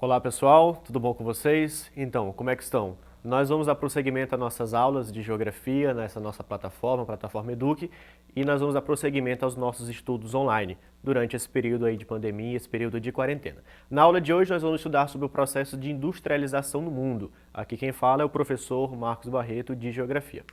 Olá pessoal, tudo bom com vocês? Então, como é que estão? Nós vamos dar prosseguimento às nossas aulas de geografia nessa nossa plataforma, plataforma Eduque, e nós vamos dar prosseguimento aos nossos estudos online durante esse período aí de pandemia, esse período de quarentena. Na aula de hoje nós vamos estudar sobre o processo de industrialização no mundo. Aqui quem fala é o professor Marcos Barreto de Geografia.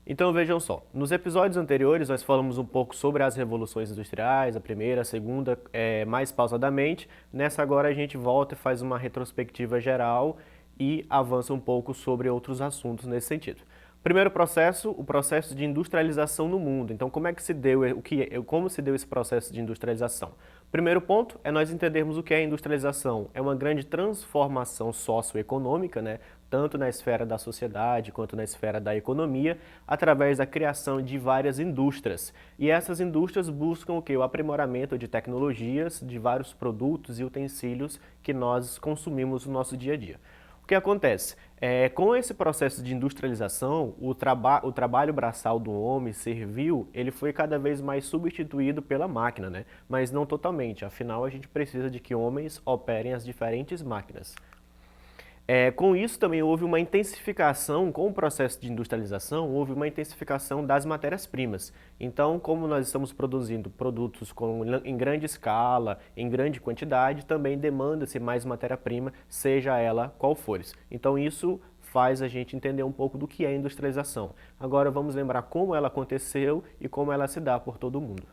Então vejam só, nos episódios anteriores nós falamos um pouco sobre as revoluções industriais, a primeira, a segunda, mais pausadamente. Nessa agora a gente volta e faz uma retrospectiva geral e avança um pouco sobre outros assuntos nesse sentido. Primeiro processo, o processo de industrialização no mundo. Então, como é que se deu, como se deu esse processo de industrialização? Primeiro ponto é nós entendermos o que é industrialização. É uma grande transformação socioeconômica, né? Tanto na esfera da sociedade quanto na esfera da economia, através da criação de várias indústrias. E essas indústrias buscam o quê? O aprimoramento de tecnologias, de vários produtos e utensílios que nós consumimos no nosso dia a dia. O que acontece? Com esse processo de industrialização, o trabalho braçal do homem servil, ele foi cada vez mais substituído pela máquina, né? Mas não totalmente, afinal a gente precisa de que homens operem as diferentes máquinas. Com isso também houve uma intensificação, com o processo de industrialização, houve uma intensificação das matérias-primas. Então, como nós estamos produzindo produtos em grande escala, em grande quantidade, também demanda-se mais matéria-prima, seja ela qual for. Então, isso faz a gente entender um pouco do que é industrialização. Agora, vamos lembrar como ela aconteceu e como ela se dá por todo o mundo.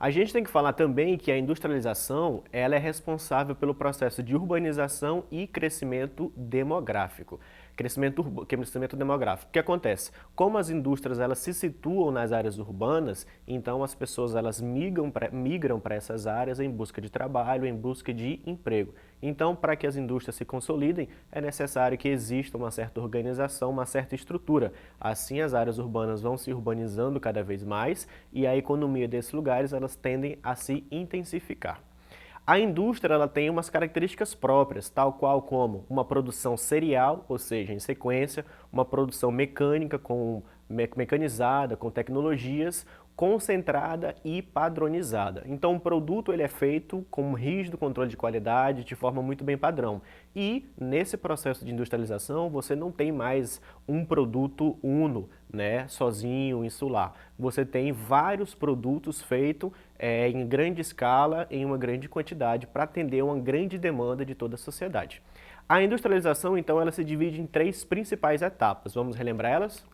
A gente tem que falar também que a industrialização ela é responsável pelo processo de urbanização e crescimento demográfico. Crescimento demográfico. O que acontece? Como as indústrias elas se situam nas áreas urbanas, então as pessoas elas migram para essas áreas em busca de trabalho, em busca de emprego. Então, para que as indústrias se consolidem, é necessário que exista uma certa organização, uma certa estrutura. Assim, as áreas urbanas vão se urbanizando cada vez mais e a economia desses lugares elas tendem a se intensificar. A indústria ela tem umas características próprias, tal qual como uma produção serial, ou seja, em sequência, uma produção mecânica, mecanizada, com tecnologias, concentrada e padronizada. Então, o produto ele é feito com um rígido controle de qualidade, de forma muito bem padrão. E, nesse processo de industrialização, você não tem mais um produto uno, né, sozinho, insular. Você tem vários produtos feitos em grande escala, em uma grande quantidade, para atender uma grande demanda de toda a sociedade. A industrialização, então, ela se divide em três principais etapas. Vamos relembrar elas?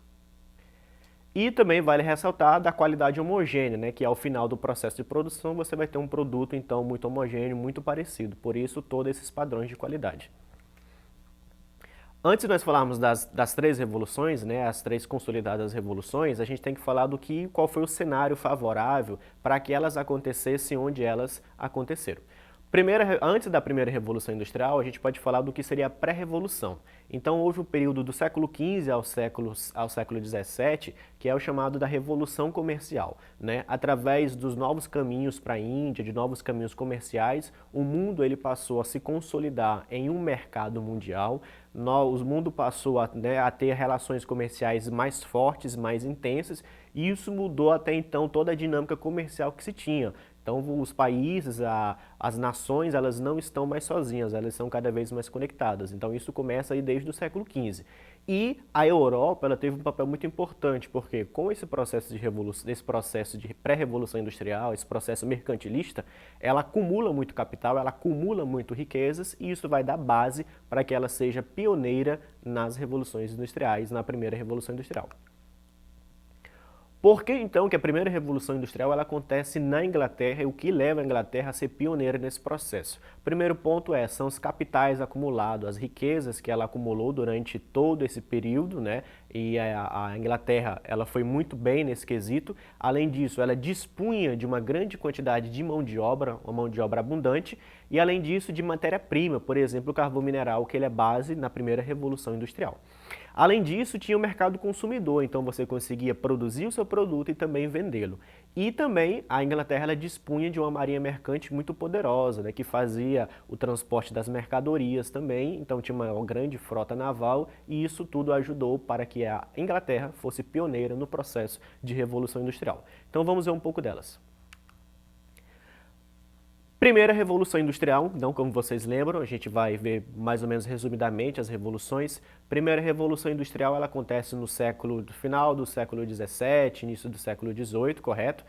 E também vale ressaltar da qualidade homogênea, né, que ao final do processo de produção você vai ter um produto então muito homogêneo, muito parecido, por isso todos esses padrões de qualidade. Antes de nós falarmos das três revoluções, né, as três consolidadas revoluções, a gente tem que falar qual foi o cenário favorável para que elas acontecessem onde elas aconteceram. Antes da primeira Revolução Industrial, a gente pode falar do que seria a pré-revolução. Então, houve um período do século XV ao século XVII, que é o chamado da Revolução Comercial, né? Através dos novos caminhos para a Índia, de novos caminhos comerciais, o mundo ele passou a se consolidar em um mercado mundial, o mundo passou a ter relações comerciais mais fortes, mais intensas, e isso mudou até então toda a dinâmica comercial que se tinha. Então, os países, as nações, elas não estão mais sozinhas, elas são cada vez mais conectadas. Então, isso começa aí desde o século XV. E a Europa, ela teve um papel muito importante, porque com esse processo de pré-revolução industrial, esse processo mercantilista, ela acumula muito capital, ela acumula muito riquezas, e isso vai dar base para que ela seja pioneira nas revoluções industriais, na primeira Revolução Industrial. Por que então que a primeira Revolução Industrial ela acontece na Inglaterra e o que leva a Inglaterra a ser pioneira nesse processo? Primeiro ponto são os capitais acumulados, as riquezas que ela acumulou durante todo esse período, né? E a Inglaterra ela foi muito bem nesse quesito. Além disso, ela dispunha de uma grande quantidade de mão de obra, uma mão de obra abundante, e além disso de matéria-prima, por exemplo, o carvão mineral, que ele é base na primeira Revolução Industrial. Além disso, tinha o mercado consumidor, então você conseguia produzir o seu produto e também vendê-lo. E também a Inglaterra ela dispunha de uma marinha mercante muito poderosa, né, que fazia o transporte das mercadorias também, então tinha uma grande frota naval e isso tudo ajudou para que a Inglaterra fosse pioneira no processo de Revolução Industrial. Então vamos ver um pouco delas. Primeira revolução industrial, então como vocês lembram, a gente vai ver mais ou menos resumidamente as revoluções. Primeira revolução industrial, ela acontece no final do século XVII, início do século XVIII, correto?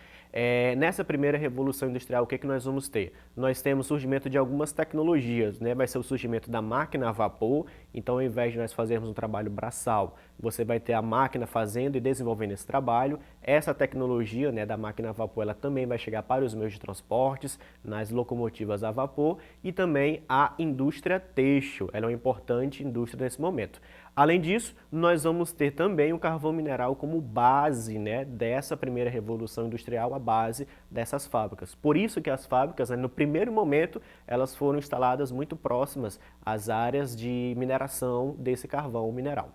Nessa primeira revolução industrial, o que nós vamos ter? Nós temos o surgimento de algumas tecnologias, né? Vai ser o surgimento da máquina a vapor, então ao invés de nós fazermos um trabalho braçal, você vai ter a máquina fazendo e desenvolvendo esse trabalho. Essa tecnologia, né, da máquina a vapor, ela também vai chegar para os meios de transportes, nas locomotivas a vapor e também a indústria têxtil. Ela é uma importante indústria nesse momento. Além disso, nós vamos ter também o carvão mineral como base, né, dessa primeira revolução industrial, a base dessas fábricas. Por isso que as fábricas, né, no primeiro momento, elas foram instaladas muito próximas às áreas de mineração desse carvão mineral.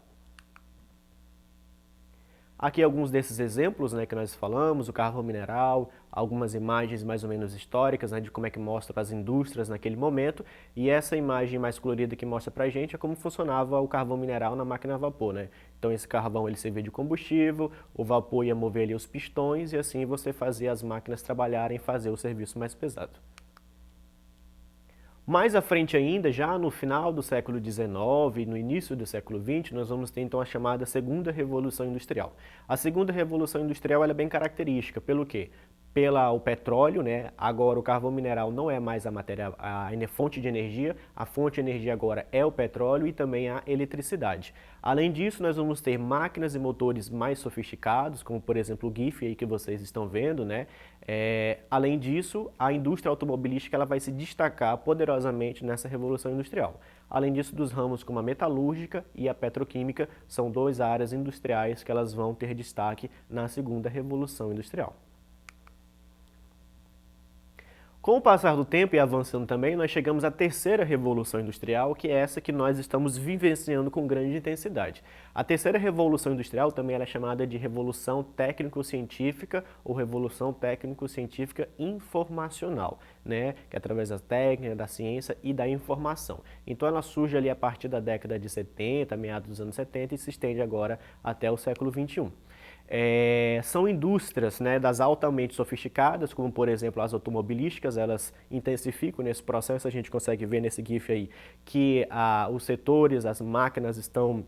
Aqui alguns desses exemplos, né, que nós falamos, o carvão mineral, algumas imagens mais ou menos históricas, né, de como é que mostra as indústrias naquele momento, e essa imagem mais colorida que mostra pra gente é como funcionava o carvão mineral na máquina a vapor, né? Então esse carvão ele servia de combustível, o vapor ia mover ali os pistões e assim você fazia as máquinas trabalharem e fazer o serviço mais pesado. Mais à frente ainda, já no final do século XIX e no início do século XX, nós vamos ter então a chamada Segunda Revolução Industrial. A Segunda Revolução Industrial ela é bem característica, pelo quê? O petróleo, né? Agora o carvão mineral não é mais a fonte de energia, a fonte de energia agora é o petróleo e também a eletricidade. Além disso, nós vamos ter máquinas e motores mais sofisticados, como por exemplo o GIF aí que vocês estão vendo, né? Além disso, a indústria automobilística ela vai se destacar poderosamente nessa revolução industrial. Além disso, dos ramos como a metalúrgica e a petroquímica são duas áreas industriais que elas vão ter destaque na segunda revolução industrial. Com o passar do tempo e avançando também, nós chegamos à terceira revolução industrial, que é essa que nós estamos vivenciando com grande intensidade. A terceira revolução industrial também ela é chamada de revolução técnico-científica ou revolução técnico-científica informacional, né? Que é através da técnica, da ciência e da informação. Então ela surge ali a partir da década de 70, meados dos anos 70 e se estende agora até o século XXI. São indústrias, né, das altamente sofisticadas, como por exemplo as automobilísticas, elas intensificam nesse processo, a gente consegue ver nesse GIF aí que os setores, as máquinas estão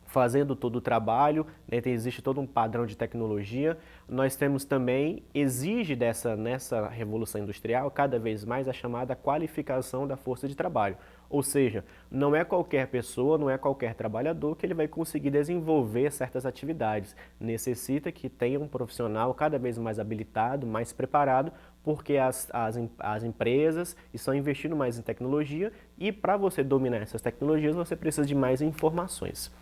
fazendo todo o trabalho, né, existe todo um padrão de tecnologia. Nós temos também, exige nessa revolução industrial, cada vez mais a chamada qualificação da força de trabalho. Ou seja, não é qualquer pessoa, não é qualquer trabalhador que ele vai conseguir desenvolver certas atividades. Necessita que tenha um profissional cada vez mais habilitado, mais preparado, porque as empresas estão investindo mais em tecnologia e para você dominar essas tecnologias você precisa de mais informações.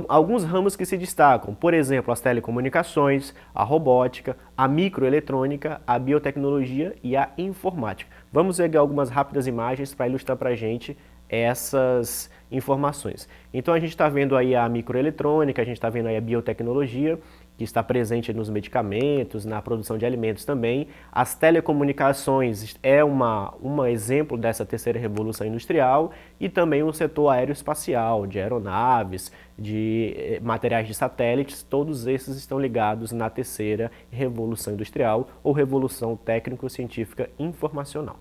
Alguns ramos que se destacam, por exemplo, as telecomunicações, a robótica, a microeletrônica, a biotecnologia e a informática. Vamos ver algumas rápidas imagens para ilustrar para a gente essas informações. Então a gente está vendo aí a microeletrônica, a gente está vendo aí a biotecnologia, que está presente nos medicamentos, na produção de alimentos também. As telecomunicações é um exemplo dessa terceira revolução industrial e também o setor aeroespacial, de aeronaves, de materiais de satélites, todos esses estão ligados na terceira revolução industrial ou revolução técnico-científica informacional.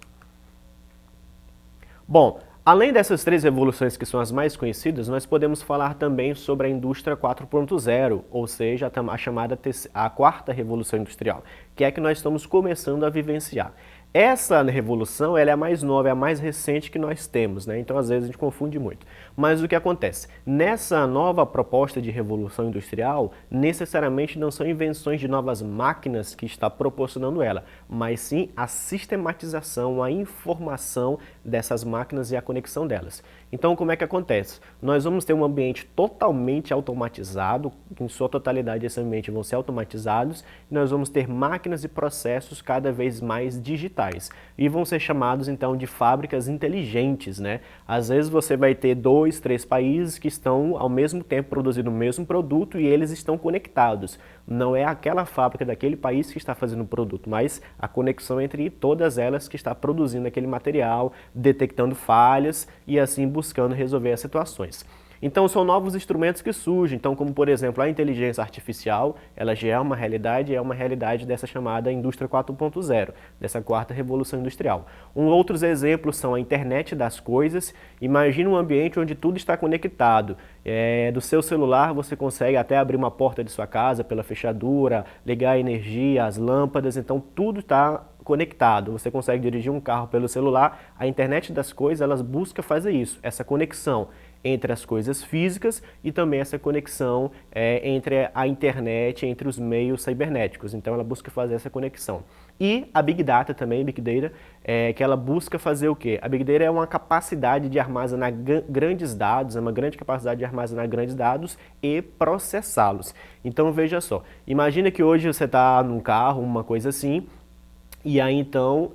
Bom, além dessas três revoluções que são as mais conhecidas, nós podemos falar também sobre a indústria 4.0, ou seja, a chamada quarta revolução industrial, que é a que nós estamos começando a vivenciar. Essa revolução ela é a mais nova, é a mais recente que nós temos, né? Então às vezes a gente confunde muito. Mas o que acontece? Nessa nova proposta de revolução industrial, necessariamente não são invenções de novas máquinas que está proporcionando ela, mas sim a sistematização, a informação dessas máquinas e a conexão delas. Então como é que acontece? Nós vamos ter um ambiente totalmente automatizado, em sua totalidade esse ambiente vão ser automatizados, e nós vamos ter máquinas e processos cada vez mais digitais. E vão ser chamados então de fábricas inteligentes, né? Às vezes você vai ter 2, 3 países que estão ao mesmo tempo produzindo o mesmo produto e eles estão conectados. Não é aquela fábrica daquele país que está fazendo o produto, mas a conexão entre todas elas que está produzindo aquele material, detectando falhas e assim buscando resolver as situações. Então são novos instrumentos que surgem, então como por exemplo a inteligência artificial, ela já é uma realidade dessa chamada indústria 4.0, dessa quarta revolução industrial. Outros exemplos são a internet das coisas. Imagina um ambiente onde tudo está conectado. Do seu celular você consegue até abrir uma porta de sua casa pela fechadura, ligar a energia, as lâmpadas, então tudo está conectado. Você consegue dirigir um carro pelo celular. A internet das coisas, elas busca fazer isso, essa conexão entre as coisas físicas e também essa conexão entre a internet, entre os meios cibernéticos. Então ela busca fazer essa conexão. E a Big Data também, Big Data, que ela busca fazer o quê? A Big Data é uma capacidade de armazenar grandes dados, é uma grande capacidade de armazenar grandes dados e processá-los. Então veja só, imagina que hoje você está num carro, uma coisa assim, e aí então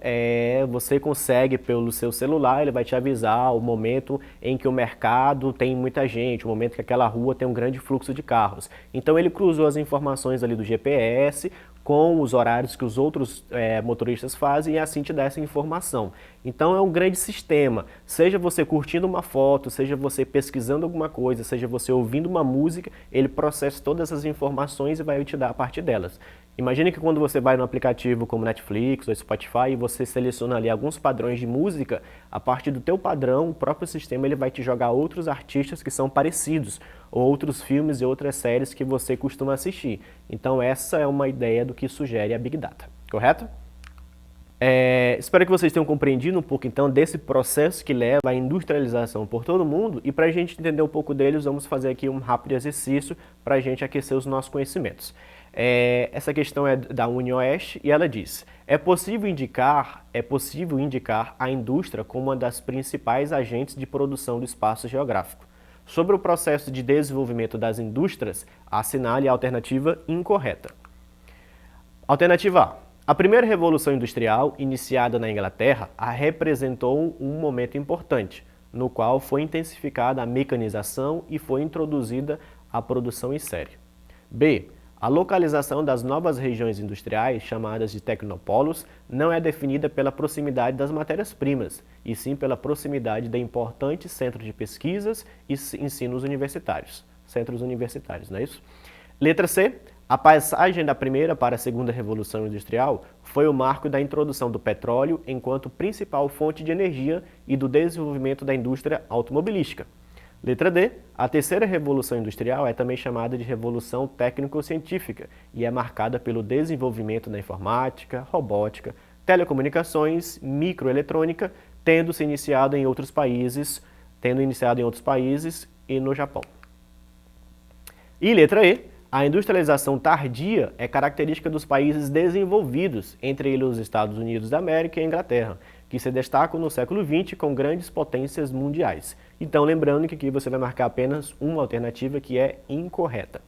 você consegue pelo seu celular, ele vai te avisar o momento em que o mercado tem muita gente, o momento que aquela rua tem um grande fluxo de carros. Então ele cruzou as informações ali do GPS com os horários que os outros motoristas fazem e assim te dá essa informação. Então é um grande sistema, seja você curtindo uma foto, seja você pesquisando alguma coisa, seja você ouvindo uma música, ele processa todas essas informações e vai te dar a partir delas. Imagine que quando você vai no aplicativo como Netflix ou Spotify e você seleciona ali alguns padrões de música, a partir do teu padrão, o próprio sistema ele vai te jogar outros artistas que são parecidos, ou outros filmes e outras séries que você costuma assistir. Então essa é uma ideia do que sugere a Big Data, correto? Espero que vocês tenham compreendido um pouco então desse processo que leva à industrialização por todo mundo, e para a gente entender um pouco deles, vamos fazer aqui um rápido exercício para a gente aquecer os nossos conhecimentos. Essa questão é da UniOeste e ela diz: é possível indicar a indústria como uma das principais agentes de produção do espaço geográfico. Sobre o processo de desenvolvimento das indústrias, assinale a alternativa incorreta. Alternativa A. A primeira revolução industrial, iniciada na Inglaterra, representou um momento importante, no qual foi intensificada a mecanização e foi introduzida a produção em série. B. A localização das novas regiões industriais, chamadas de tecnopolos, não é definida pela proximidade das matérias-primas, e sim pela proximidade de importantes centros de pesquisas e ensinos universitários. Centros universitários, não é isso? Letra C. A passagem da primeira para a segunda revolução industrial foi o marco da introdução do petróleo enquanto principal fonte de energia e do desenvolvimento da indústria automobilística. Letra D. A terceira revolução industrial é também chamada de revolução técnico-científica e é marcada pelo desenvolvimento da informática, robótica, telecomunicações, microeletrônica, tendo iniciado em outros países e no Japão. E letra E. A industrialização tardia é característica dos países desenvolvidos, entre eles os Estados Unidos da América e a Inglaterra, que se destacam no século XX com grandes potências mundiais. Então, lembrando que aqui você vai marcar apenas uma alternativa que é incorreta.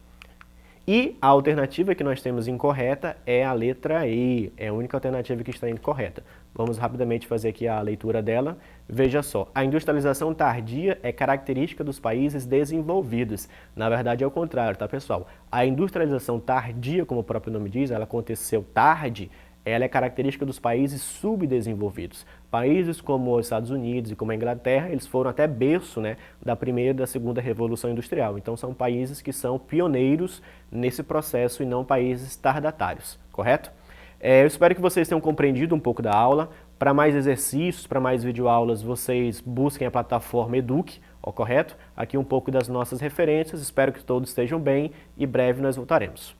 E a alternativa que nós temos incorreta é a letra E, é a única alternativa que está incorreta. Vamos rapidamente fazer aqui a leitura dela. Veja só, a industrialização tardia é característica dos países desenvolvidos. Na verdade é o contrário, tá pessoal? A industrialização tardia, como o próprio nome diz, ela aconteceu tarde, ela é característica dos países subdesenvolvidos. Países como os Estados Unidos e como a Inglaterra, eles foram até berço, né, da primeira e da segunda revolução industrial. Então são países que são pioneiros nesse processo e não países tardatários, correto? Eu espero que vocês tenham compreendido um pouco da aula. Para mais exercícios, para mais videoaulas, vocês busquem a plataforma Eduque, correto? Aqui um pouco das nossas referências, espero que todos estejam bem e breve nós voltaremos.